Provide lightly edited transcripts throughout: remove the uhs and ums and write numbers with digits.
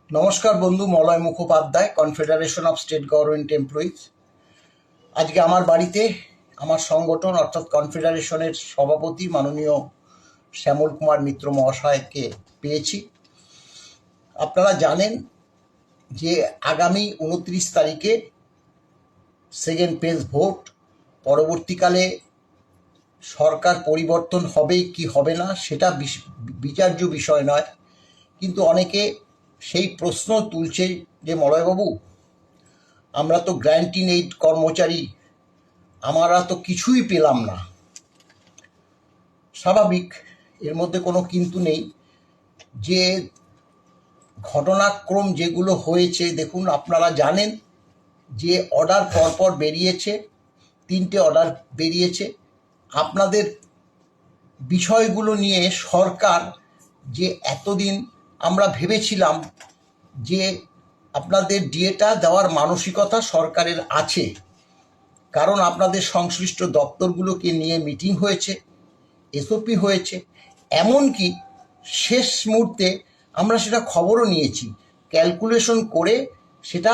নমস্কার বন্ধু, Malay Mukhopadhyay, confederation of state government employees. আজকে আমার বাড়িতে আমার সংগঠন অর্থাৎ কনফেডারেশনের সভাপতি মাননীয় শ্যামল কুমার মিত্র মহাশয়কে পেয়েছি। আপনারা জানেন যে আগামী 29 তারিখে সেকেন্ড ফেজ ভোট, পরবর্তীকালে সরকার পরিবর্তন হবে কি হবে না সেটা বিচার্য বিষয় নয়, কিন্তু অনেকে সেই প্রশ্ন তুলছে যে মলয়বাবু, আমরা তো গ্র্যান্ট ইন এইড কর্মচারী, আমরা তো কিছুই পেলাম না। স্বাভাবিক, এর মধ্যে কোনো কিন্তু নেই। যে ঘটনাক্রম যেগুলো হয়েছে, দেখুন আপনারা জানেন যে অর্ডার পরপর বেরিয়েছে, 3টে অর্ডার বেরিয়েছে। আপনাদের বিষয়গুলো নিয়ে সরকার যে এতদিন আমরা ভেবেছিলাম যে আপনাদের ডিএটা দেওয়ার মানসিকতা সরকারের আছে, কারণ আপনাদের সংশ্লিষ্ট দপ্তরগুলোকে নিয়ে মিটিং হয়েছে, এসওপি হয়েছে, এমনকি শেষ মুহূর্তে আমরা সেটা খবরও নিয়েছি, ক্যালকুলেশন করে সেটা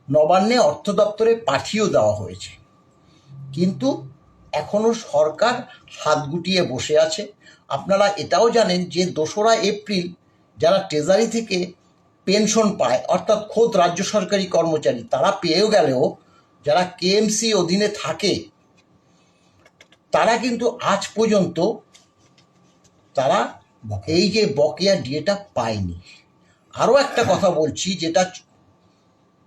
নবান্নে অর্থ দপ্তরে পাঠিয়েও দেওয়া হয়েছে। কিন্তু এখনও সরকার হাত গুটিয়ে বসে আছে। আপনারা এটাও জানেন যে 2রা এপ্রিল যারা ট্রেজারি থেকে পেনশন পায়, অর্থাৎ খোদ রাজ্য সরকারি কর্মচারী, তারা পেয়েও গেলেও যারা কেএমসি অধীনে থাকে তারা কিন্তু আজ পর্যন্ত তারা এই যে বকেয়া ডিএটা পায়নি। আরও একটা কথা বলছি, যেটা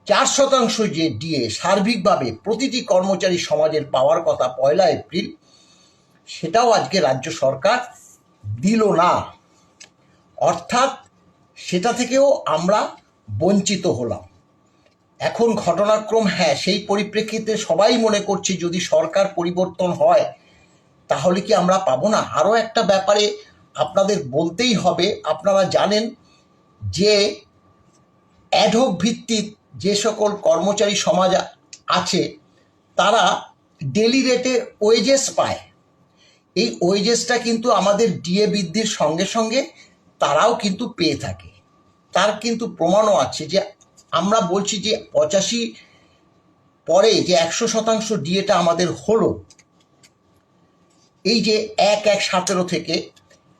4% যে ডিএ সার্বিকভাবে প্রতিটি কর্মচারী সমাজের পাওয়ার কথা 1 এপ্রিল, সেটাও আজকে রাজ্য সরকার দিল না। অর্থাৎ সেটা থেকেও আমরা বঞ্চিত হলাম। এখন ঘটনাক্রম, সেই পরিপ্রেক্ষিতে সবাই মনে করছে যদি সরকার পরিবর্তন হয় তাহলে কি আমরা পাবো না। আরও একটা ব্যাপারে আপনাদের বলতেই হবে, আপনারা জানেন যে অ্যাডহক ভিত্তিক যে সকল কর্মচারী সমাজ আছে তারা ডেলি রেটে ওয়েজেস পায়। এই ওয়েজেসটা কিন্তু আমাদের ডিএ বৃদ্ধির সঙ্গে সঙ্গে তারাও কিন্তু পেয়ে থাকে। তার কিন্তু প্রমাণও আছে যে আমরা বলছি যে 85 পরে যে 100% ডিএটা আমাদের হলো, এই যে 1/1/17 থেকে,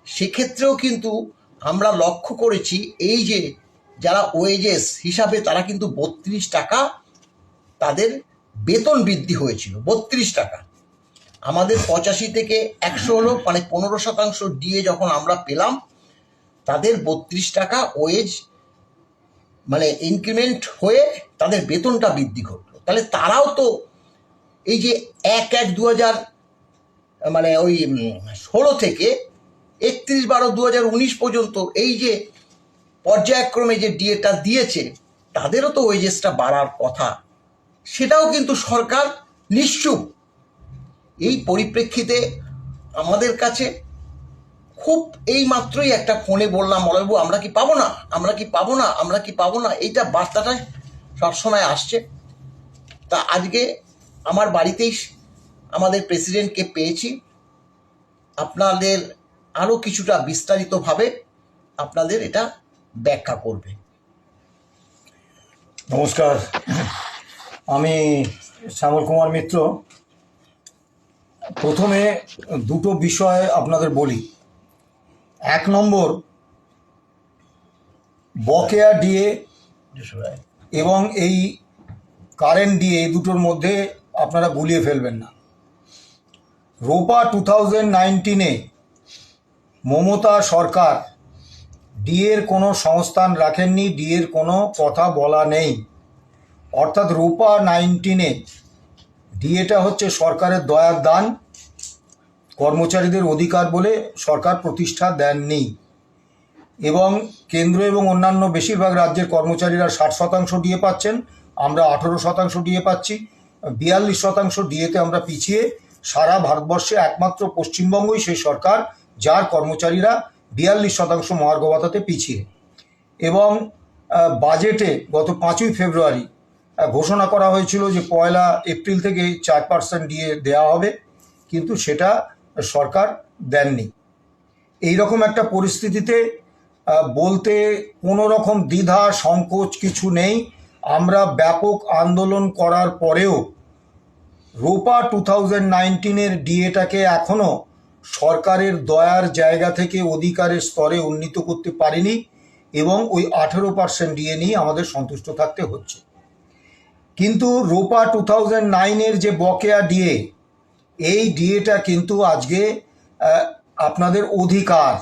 সেক্ষেত্রেও কিন্তু আমরা লক্ষ্য করেছি এই যে যারা ওয়েজেস হিসাবে তারা কিন্তু 32 টাকা তাদের বেতন বৃদ্ধি হয়েছিল, 32 টাকা। আমাদের 85 থেকে 100 হলো, মানে 15% ডিএ যখন আমরা পেলাম, তাদের 32 টাকা ওয়েজ মানে ইনক্রিমেন্ট হয়ে তাদের বেতনটা বৃদ্ধি ঘটলো। তাহলে তারাও তো এই যে 1/1/2000 মানে ওই 16 থেকে 31/12/2019 পর্যন্ত এই যে পর্যায়ক্রমে যে ডিএটা দিয়েছে, তাদেরও তো ওয়েজেসটা বাড়ার কথা, সেটাও কিন্তু সরকার নিশ্চুপ। এই পরিপ্রেক্ষিতে আমাদের কাছে খুব এই মাত্রই একটা ফোনে বললাম, মলয়বাবু আমরা কি পাবো না, আমরা কি পাবো না, আমরা কি পাবো না, এইটা বার্তাটা সবসময় আসছে। তা আজকে আমার বাড়িতেই আমাদের প্রেসিডেন্টকে পেয়েছি। আপনাদের আরও কিছুটা বিস্তারিতভাবে আপনাদের এটা ব্যাখ্যা করবে। নমস্কার, আমি শ্যামল কুমার মিত্র। প্রথমে দুটো বিষয় আপনাদের বলি। 1 নম্বর, বকেয়া ডিএ এবং এই কারেন্ট ডিএ, এই দুটোর মধ্যে আপনারা গুলিয়ে ফেলবেন না। রোপা 2019-এ মমতা সরকার ডিএর কোনো সংস্থান রাখেননি, ডিএর কোনো কথা বলা নেই। অর্থাৎ রোপা 19-এ ডিএটা হচ্ছে সরকারের দয়ার দান, কর্মচারীদের অধিকার বলে সরকার প্রতিষ্ঠা দেননি। এবং কেন্দ্র এবং অন্যান্য বেশিরভাগ রাজ্যের কর্মচারীরা 60% ডিএ পাচ্ছেন, আমরা 18% ডিএ পাচ্ছি। 42% ডিএতে আমরা পিছিয়ে। সারা ভারতবর্ষে একমাত্র পশ্চিমবঙ্গই সেই সরকার যার কর্মচারীরা 42% মহার্ঘ ভাতাতে পিছিয়ে। এবং বাজেটে গত 5ই ফেব্রুয়ারি ঘোষণা করা হয়েছিল যে 1 এপ্রিল থেকে 4% ডিএ দেওয়া হবে, কিন্তু সেটা সরকার দেননি। এই রকম একটা পরিস্থিতিতে বলতে কোনো রকম দ্বিধা সংকোচ কিছু নেই। আমরা ব্যাপক আন্দোলন করার পরেও রোপা 2019-এর ডিএটাকে এখনও সরকারের দয়ার জায়গা থেকে অধিকারের স্তরে উন্নীত করতে পারিনি এবং ওই 18% ডিএ নিয়ে আমাদের সন্তুষ্ট থাকতে হচ্ছে। কিন্তু রোপা 2009-এর যে বকেয়া ডিএ, এই ডিএটা কিন্তু আজকে আপনাদের অধিকার।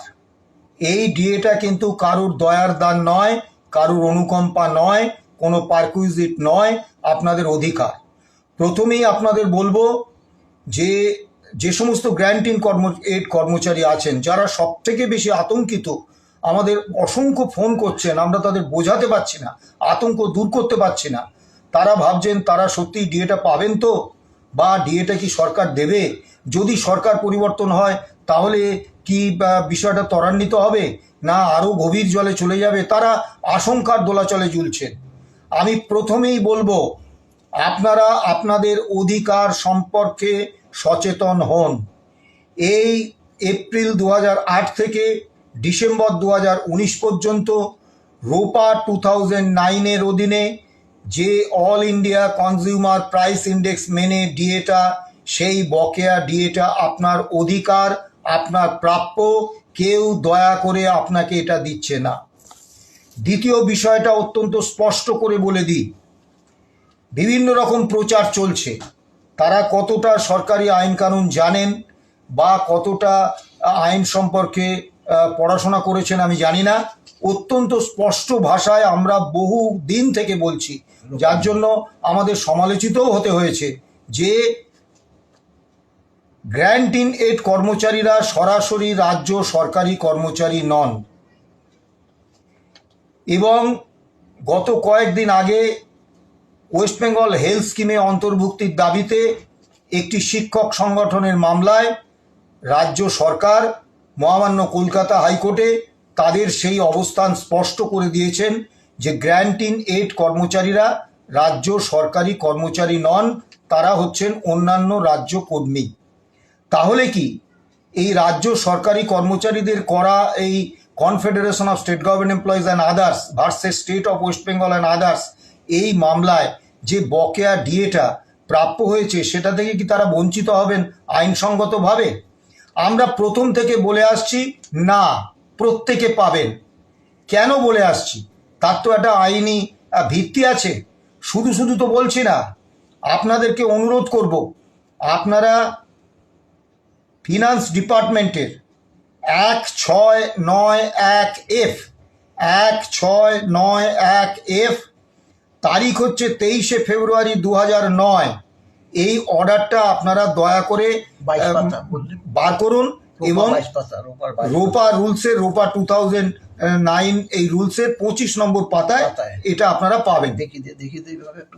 এই ডিএটা কিন্তু কারুর দয়ার দান নয়, কারুর অনুকম্পা নয়, কোনো পারকুইজিট নয়, আপনাদের অধিকার। প্রথমেই আপনাদের বলবো যে যে সমস্ত গ্র্যান্ট ইন এড কর্মচারী আছেন যারা সব থেকে বেশি আতঙ্কিত, আমাদের অসংখ্য ফোন করছেন, আমরা তাদের বোঝাতে পারছি না, আতঙ্ক দূর করতে পারছি না। তারা ভাবছেন তারা সত্যি ডিএটা পাবেন তো, বা ডিএটা কি সরকার দেবে, যদি সরকার পরিবর্তন হয় তাহলে কি বিষয়টা ত্বরান্বিত হবে না আরও গভীর জলে চলে যাবে, তারা আশঙ্কার দোলাচলে ঝুলছেন। আমি প্রথমেই বলবো আপনারা আপনাদের অধিকার সম্পর্কে সচেতন হন। এই এপ্রিল 2008 থেকে ডিসেম্বর 2019 পর্যন্ত রোপা 2009-এর অধীনে যে all India consumer price index মেনে ডিএটা, সেই বকেয়া ডিএটা আপনার অধিকার, আপনার প্রাপ্য, কেউ দয়া করে আপনাকে এটা দিচ্ছে না। দ্বিতীয় বিষয়টা অত্যন্ত স্পষ্ট করে বলে দিই, বিভিন্ন রকম প্রচার চলছে, তারা কতটা সরকারি আইন কানুন জানেন বা কতটা আইন সম্পর্কে পড়াশোনা করেছেন আমি জানি না। অত্যন্ত স্পষ্ট ভাষায় আমরা বহু দিন থেকে বলছি, যার জন্য আমাদের সমালোচিতও হতে হয়েছে, যে গ্র্যান্ট ইন এড কর্মচারীরা সরাসরি রাজ্য সরকারি কর্মচারী নন। এবং গত কয়েকদিন আগে ওয়েস্ট বেঙ্গল হেলথ স্কিমে অন্তর্ভুক্তির দাবিতে একটি শিক্ষক সংগঠনের মামলায় রাজ্য সরকার মহামান্য কলকাতা হাইকোর্টে তাদের সেই অবস্থান স্পষ্ট করে দিয়েছেন যে গ্র্যান্ট ইন এড কর্মচারীরা রাজ্য সরকারি কর্মচারী নন, তারা হচ্ছেন অন্যান্য রাজ্য কর্মী। তাহলে কি এই রাজ্য সরকারি কর্মচারীদের করা এই confederation of state government employees and others versus state of West Bengal and others, এই মামলায় যে বকেয়া ডিএটা প্রাপ্য হয়েছে সেটা থেকে কি তারা বঞ্চিত হবেন আইনসঙ্গতভাবে? আমরা প্রথম থেকে বলে আসছি না, প্রত্যেকে পাবেন। কেন বলে আসছি? তার তো একটা আইনি ভিত্তি আছে। শুধু শুধু তো বলছি না। আপনাদেরকে অনুরোধ করব, আপনারা ফিনান্স ডিপার্টমেন্টের 1691F 1691F তারিখ হচ্ছে 23শে ফেব্রুয়ারি 2009, এই অর্ডারটা আপনারা দয়া করে বার করুন এবং রোপা রুলসের, রোপা 2009 এই রুলসের 25 নম্বর পাতায় এটা আপনারা পাবেন। দেখি এইভাবে একটু।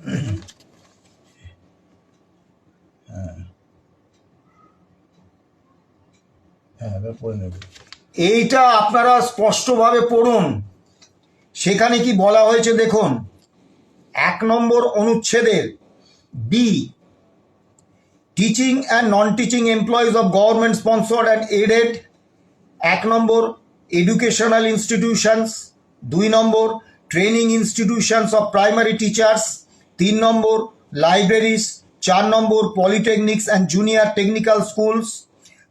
এইটা আপনারা স্পষ্টভাবে পড়ুন। সেখানে কি বলা হয়েছে দেখুন, 1 নম্বর অনুচ্ছেদের B, teaching and non teaching employees of government sponsored and aided, 1 নম্বর এডুকেশনাল ইনস্টিটিউশনস, 2 নম্বর training institutions of primary teachers, 3 নম্বর লাইব্রেরিজ, 4 নম্বর polytechnics and junior technical schools,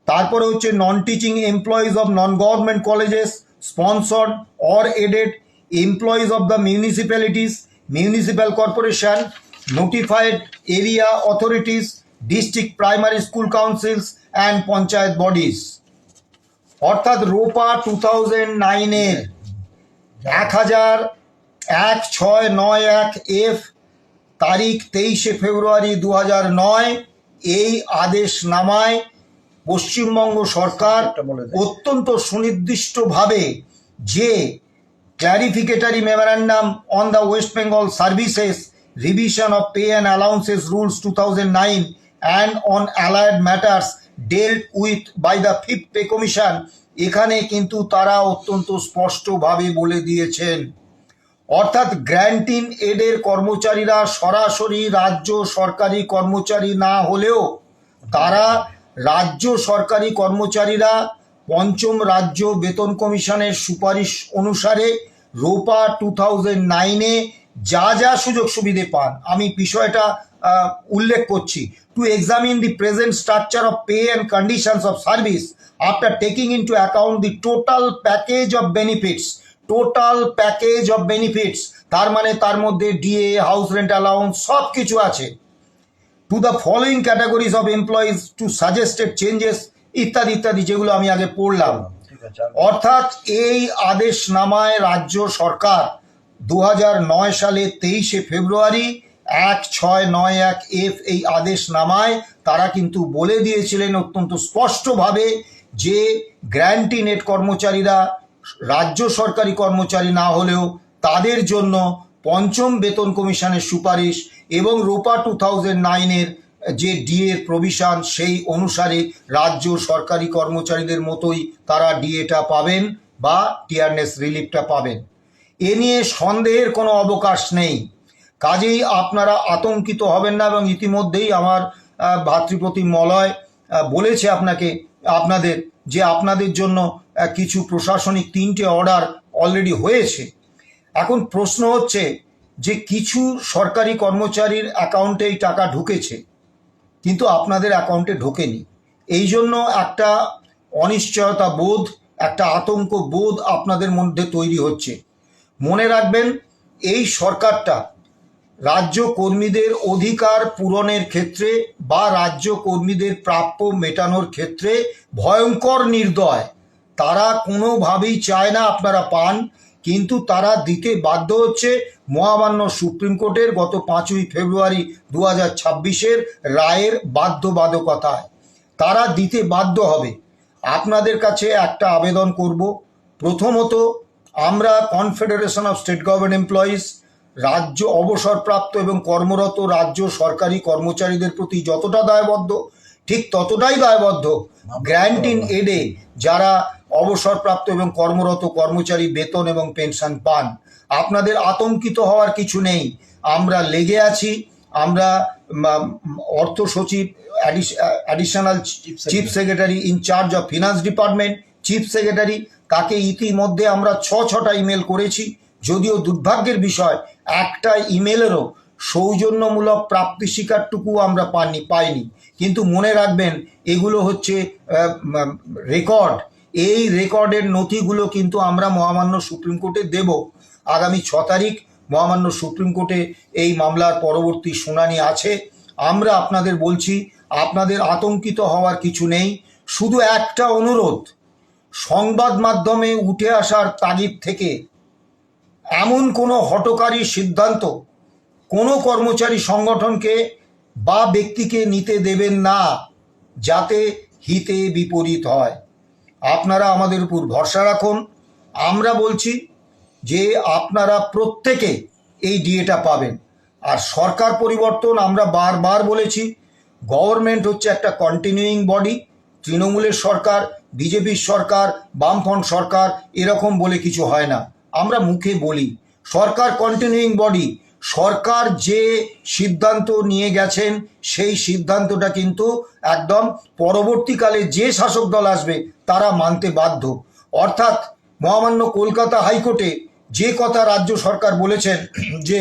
তারপরে হচ্ছে non teaching employees of non government colleges sponsored or aided, employees of the municipalities, municipal corporation, notified area authorities, district primary school councils and panchayat bodies. অর্থাৎ ROPA 2009-এর 1691F তারিখ 23শে ফেব্রুয়ারি 2009 এই আদেশ নামায় পশ্চিমবঙ্গ সরকার অত্যন্ত সুনির্দিষ্টভাবে যে clarificatory memorandum on the West Bengal services revision of pay and allowances rules 2009 and on allied matters dealt with by the 5th pay commission, এখানে কিন্তু তারা অত্যন্ত স্পষ্টভাবে বলে দিয়েছেন, অর্থাৎ গ্র্যান্ট ইন এডের কর্মচারীরা সরাসরি রাজ্য সরকারি কর্মচারী না হলেও তারা রাজ্য সরকারি কর্মচারীরা পঞ্চম রাজ্য বেতন কমিশনের সুপারিশ অনুসারে রোপা 2009-এ যা যা সুযোগ সুবিধে পান, আমি বিষয়টা উল্লেখ করছি। Two examine the present structure of pay and conditions of service after taking into account the total package of benefits, total package of benefits, তার মানে তার মধ্যে ডিএ, হাউস রেন্ট অ্যালাউন্স সব কিছু আছে। To the following categories of employees to suggested changes ইত্যাদি ইত্যাদি, যেগুলো আমি আগে পড়লাম। অর্থাৎ এই আদেশনামায় রাজ্য সরকার 2009 সালে 23শে ফেব্রুয়ারি 1691F এই আদেশনামায় তারা কিন্তু বলে দিয়েছিলেন অত্যন্ত স্পষ্টভাবে যে গ্র্যান্টি নেট কর্মচারীরা রাজ্য সরকারি কর্মচারী না হলেও তাদের জন্য পঞ্চম বেতন কমিশনের সুপারিশ এবং রোপা 2009-এর যে ডিএর প্রভিশন সেই অনুসারে রাজ্য সরকারি কর্মচারীদের মতোই তারা ডিএটা পাবেন বা টিয়ারনেস রিলিফটা পাবেন। এ নিয়ে সন্দেহের কোনো অবকাশ নেই। কাজেই আপনারা আতঙ্কিত হবেন না, এবং ইতিমধ্যেই আমার ভাতৃপ্রতিম মলয় বলেছে আপনাদের যে আপনাদের জন্য কিছু প্রশাসনিক 3টে অর্ডার অলরেডি হয়েছে। এখন প্রশ্ন হচ্ছে যে কিছু সরকারি কর্মচারীর অ্যাকাউন্টে এই টাকা ঢুকেছে কিন্তু আপনাদের অ্যাকাউন্টে ঢোকেনি, এই জন্য একটা অনিশ্চয়তা বোধ, একটা আতঙ্ক বোধ আপনাদের মধ্যে তৈরি হচ্ছে। মনে রাখবেন, এই সরকারটা রাজ্য কর্মীদের অধিকার পূরণের ক্ষেত্রে বা রাজ্য কর্মীদের প্রাপ্য মেটানোর ক্ষেত্রে ভয়ঙ্কর নির্দয়। তারা কোনোভাবেই চায় না আপনারা পান, কিন্তু তারা দিতে বাধ্য হচ্ছে মহামান্য সুপ্রিম কোর্টের গত 5ই ফেব্রুয়ারি 2026-এর রায়ের বাধ্যবাধকতায় তারা দিতে বাধ্য হবে। আপনাদের কাছে একটা আবেদন করব। প্রথমত, আমরা confederation of state government employees রাজ্য অবসরপ্রাপ্ত এবং কর্মরত রাজ্য সরকারি কর্মচারীদের প্রতি যতটা দায়বদ্ধ, ঠিক ততটাই দায়বদ্ধ গ্র্যান্ট ইন এডে যারা অবসরপ্রাপ্ত এবং কর্মরত কর্মচারী বেতন এবং পেনশন পান। আপনাদের আতঙ্কিত হওয়ার কিছু নেই, আমরা লেগে আছি। আমরা অর্থ সচিব, additional chief secretary in charge of finance department, chief secretary, তাকে ইতিমধ্যে আমরা 6টা ইমেল করেছি। যদিও দুর্ভাগ্যের বিষয়, একটা ইমেলেরও সৌজন্যমূলক প্রাপ্তি স্বীকারটুকু আমরা পাইনি। কিন্তু মনে রাখবেন, এগুলো হচ্ছে রেকর্ড। এই রেকর্ডের নথিগুলো কিন্তু আমরা মহামান্য সুপ্রিম কোর্টে দেব। আগামী 6 তারিখ মহামান্য সুপ্রিম কোর্টে এই মামলার পরবর্তী শুনানি আছে। আমরা আপনাদের বলছি, আপনাদের আতঙ্কিত হওয়ার কিছু নেই। শুধু একটা অনুরোধ, সংবাদ মাধ্যমে উঠে আসার তাগিদ থেকে এমন কোনো হঠকারী সিদ্ধান্ত কোনো কর্মচারী সংগঠনকে বা ব্যক্তিকে নিতে দেবেন না যাতে হিতে বিপরীত হয়। আপনারা আমাদের উপর ভরসা রাখুন। আমরা বলছি যে আপনারা প্রত্যেকে এই ডিএটা পাবেন। আর সরকার পরিবর্তন আমরা বারবার বলেছি, গভর্নমেন্ট হচ্ছে একটা কন্টিনিউইং বডি। তৃণমূলের সরকার, বিজেপির সরকার, বামফ্রন্ট সরকার এরকম বলে কিছু হয় না। আমরা মুখে বলি সরকার কন্টিনিউইং বডি। সরকার যে সিদ্ধান্ত নিয়ে গেছেন সেই সিদ্ধান্তটা কিন্তু একদম পরবর্তীকালে যে শাসক দল আসবে তারা মানতে বাধ্য। অর্থাৎ মহামান্য কলকাতা হাইকোর্টে যে কথা রাজ্য সরকার বলেছেন যে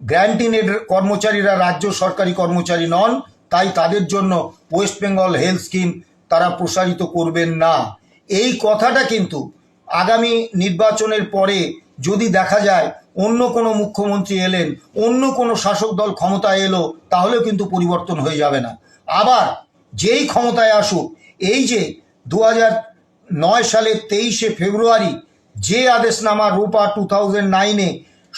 গ্র্যান্ট ইন এড কর্মচারীরা রাজ্য সরকারি কর্মচারী নন, তাই তাদের জন্য ওয়েস্ট বেঙ্গল হেলথ স্কিম তারা প্রসারিত করবেন না, এই কথাটা কিন্তু আগামী নির্বাচনের পরে যদি দেখা যায় অন্য কোনো মুখ্যমন্ত্রী এলেন, অন্য কোনো শাসক দল ক্ষমতায় এলো, তাহলেও কিন্তু পরিবর্তন হয়ে যাবে না। আবার যেই ক্ষমতায় আসুক, এই যে 2009 সালের 23শে ফেব্রুয়ারি যে আদেশনামা রোপা 2009-এ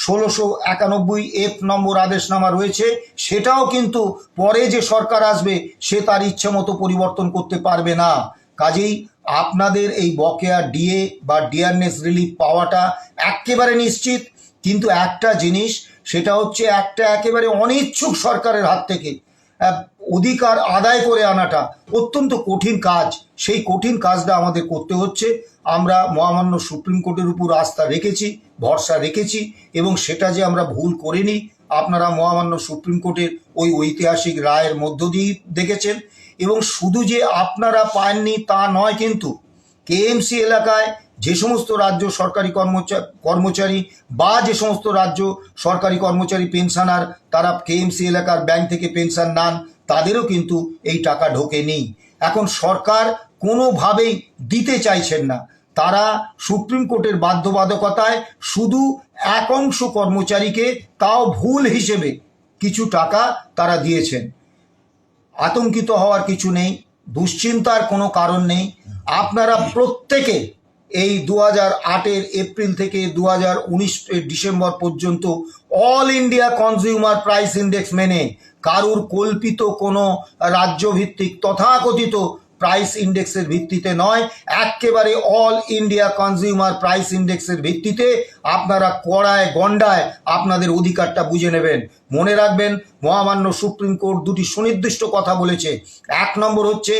1691F নম্বর আদেশনামা রয়েছে, সেটাও কিন্তু পরে যে সরকার আসবে সে তার ইচ্ছে মতো পরিবর্তন করতে পারবে না। কাজেই আপনাদের এই বকেয়া ডিএ বা ডিয়ারনেস রিলিফ পাওয়াটা একেবারে নিশ্চিত। কিন্তু একটা জিনিস, সেটা হচ্ছে একটা একেবারে অনিচ্ছুক সরকারের হাত থেকে অধিকার আদায় করে আনাটা অত্যন্ত কঠিন কাজ। সেই কঠিন কাজটা আমাদের করতে হচ্ছে। আমরা মহামান্য সুপ্রিম কোর্টের উপর আস্থা রেখেছি, ভরসা রেখেছি, এবং সেটা যে আমরা ভুল করিনি আপনারা মহামান্য সুপ্রিম কোর্টের ওই ঐতিহাসিক রায়ের মধ্য দিয়ে দেখেছেন। এবং শুধু যে আপনারা পাননি তা নয়, কিন্তু কেএমসি এলাকায় যে সমস্ত রাজ্য সরকারি কর্মচারী বা যে সমস্ত রাজ্য সরকারি কর্মচারী পেনশনার তারা কেএমসি এলাকার ব্যাংক থেকে পেনশন নেন, তাদেরও কিন্তু এই টাকা ঢোকেনি। এখন সরকার কোনোভাবেই দিতে চাইছেন না। তারা সুপ্রিম কোর্টের বাধ্যবাধকতায় শুধু এক অংশ কর্মচারীকে, তাও ভুল হিসেবে কিছু টাকা তারা দিয়েছেন। আতঙ্কিত হওয়ার কিছু নেই, দুশ্চিন্তার কোনো কারণ নেই। আপনারা প্রত্যেকে এই 2008 এপ্রিল থেকে 2019 ডিসেম্বর পর্যন্ত all India consumer price index মেনে, কারুর কল্পিত কোনো রাজ্যভিত্তিক তথাকথিত প্রাইস ইন্ডেক্সের ভিত্তিতে নয়, একেবারে অল ইন্ডিয়া কনজিউমার প্রাইস ইন্ডেক্সের ভিত্তিতে আপনারা কড়ায় গন্ডায় আপনাদের অধিকারটা বুঝে নেবেন। মনে রাখবেন, মহামান্য সুপ্রিম কোর্ট দুটি সুনির্দিষ্ট কথা বলেছে। 1 নম্বর হচ্ছে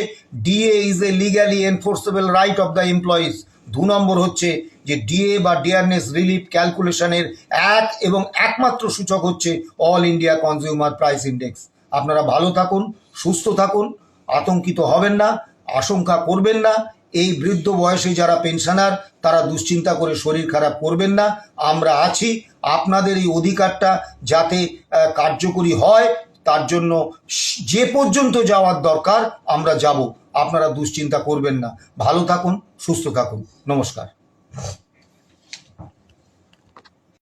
DA is a legally enforceable right of the employees. 2 নম্বর হচ্ছে যে ডিএ বা ডিয়ারনেস রিলিফ ক্যালকুলেশনের এক এবং একমাত্র সূচক হচ্ছে all India consumer price index. আপনারা ভালো থাকুন, সুস্থ থাকুন, আতঙ্কিত হবেন না, আশঙ্কা করবেন না। এই বৃদ্ধ বয়সে যারা পেনশনার তারা দুশ্চিন্তা করে শরীর খারাপ করবেন না। আমরা আছি, আপনাদের এই অধিকারটা যাতে কার্যকরী হয় তার জন্য যে পর্যন্ত যাওয়ার দরকার আমরা যাব। আপনারা দুশ্চিন্তা করবেন না, ভালো থাকুন, সুস্থ থাকুন। নমস্কার।